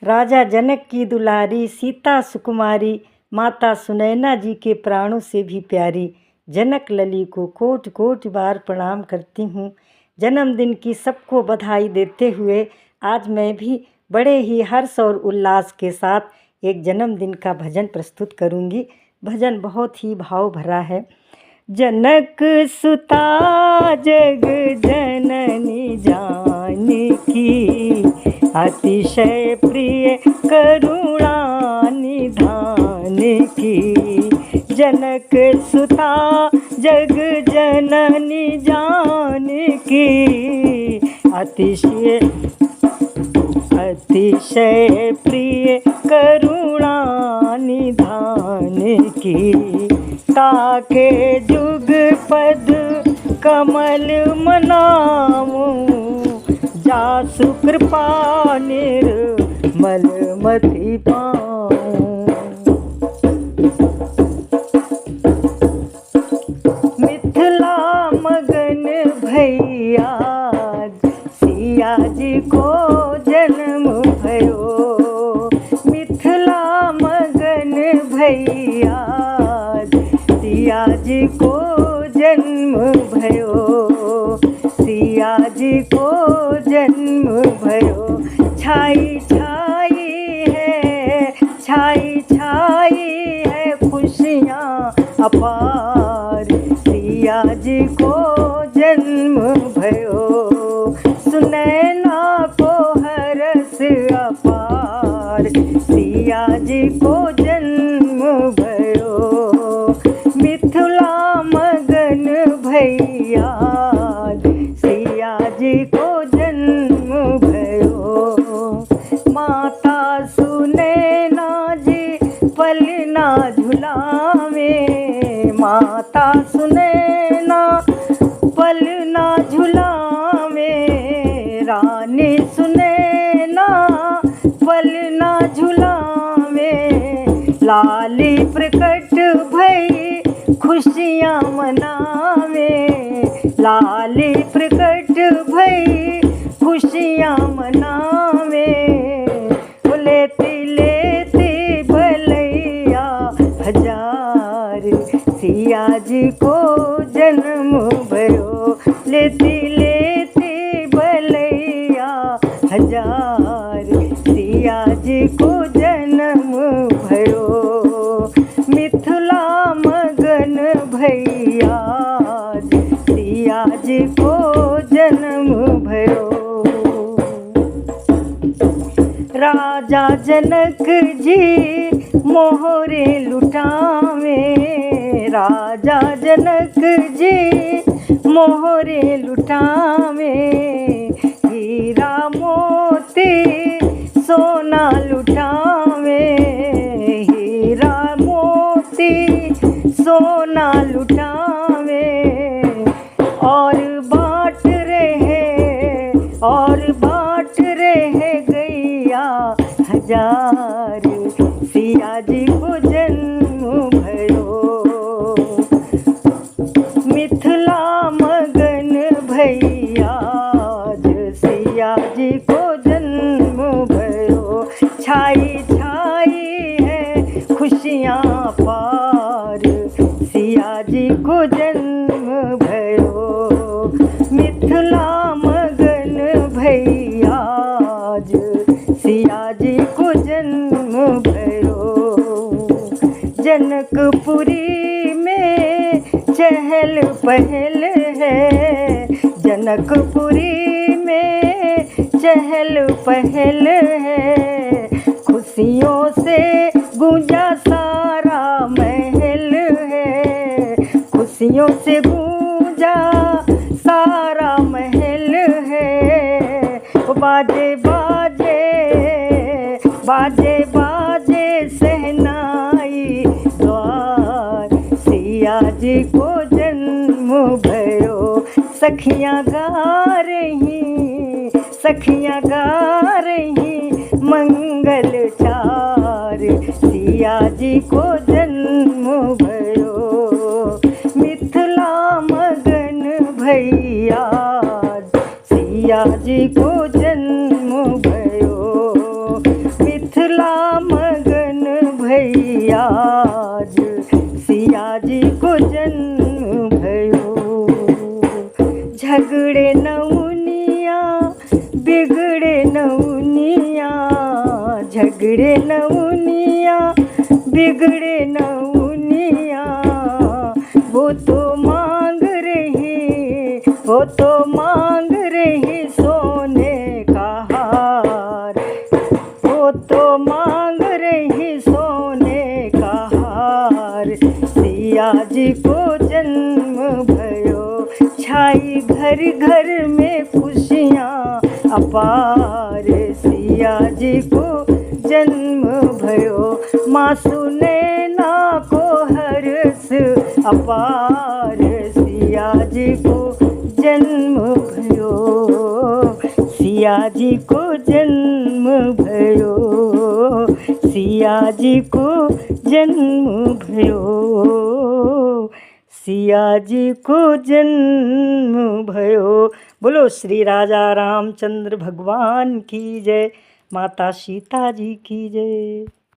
राजा जनक की दुलारी सीता सुकुमारी, माता सुनैना जी के प्राणों से भी प्यारी। जनक लली को कोटि कोटि बार प्रणाम करती हूँ। जन्मदिन की सबको बधाई देते हुए आज मैं भी बड़े ही हर्ष और उल्लास के साथ एक जन्मदिन का भजन प्रस्तुत करूँगी। भजन बहुत ही भाव भरा है। जनक सुता जग जननी जानकी, अतिशय प्रिय करुणा निधान की। जनक सुता जग जननी जानकी, अतिशय प्रिय करुणा निधान की। ताके जुग पद कमल मनाऊं, जासु कृपा निर्मल मति पाऊं। मिथिला मगन भैया सिया जी को जन्म भयो। मिथिला मगन भैया सिया जी को जन्म भयो। सिया जी को जन्म भयो। छाई छाई है खुशियाँ अपार, सिया जी को जन्म भयो। सुनैना को हरस अपार, सिया जी को जन्म भयो। मिथिला मगन भैया सिया जी को जन्म भयो। माता सुनैना जी पलना झुलावे, माता सुनैना पलना झुलावे। रानी सुनैना पलना झुलावे। लाली प्रकट भई खुशियाँ मनावे। लाली प्रकट भई खुशियाँ मनावे। लेती लेती भलैया हजार, सिया जी को जन्म भयो। लेती लेती भलैया हजार, सिया जी को जन्म भयो। मिथिला मगन भैया सिया जी को जन्म भयो। राजा जनक जी मोहरे लुटावे। राजा जनक जी मोहरे लुटावे। हीरा मोती सोना लुटावे। हीरा मोती सोना लुटावे। और बाँट रहे गैया हजार, सिया जी को जन्म भयो। मिथिला मगन भैया सिया जी को जन्म भयो। छाई है खुशियाँ पार, सिया जी को जन्म भयो। मिथिला मगन भैया सिया जी को जन्म भयो। जनकपुरी में चहल पहल है। जनकपुरी में चहल पहल है। खुशियों से गूंजा सारा महल है। खुशियों से गूंजा सारा महल है। बाजे बाजे बाजे बाजे सहनाई द्वार, सिया जी को जन्म भयो। सखियाँ गा रही मंगल चार, सिया जी को जन्म भयो। मिथिला मगन भैया सिया जी को जन्म भयो। मिथिला मगन भैयाज सिया जी को जन्म भयो। झगड़े नौनिया बिगड़े नौनिया, झगड़े नौनिया बिगड़े नौनिया, वो तो मांग रही, वो तो मांग रही सोने का हार, वो तो मांग रही सोने का हार। सिया जी को जन्म भयो, छाई घर घर में खुशियाँ अपार। सिया जी को जन्म भयो, माँ सुनैना को हर्ष अपार। सिया जी को जन्म भयो, सिया जी को जन्म भयो, सिया जी को जन्म भयो, सिया जी को जन्म भयो। बोलो श्री राजा रामचंद्र भगवान की जय, माता सीता जी की जय।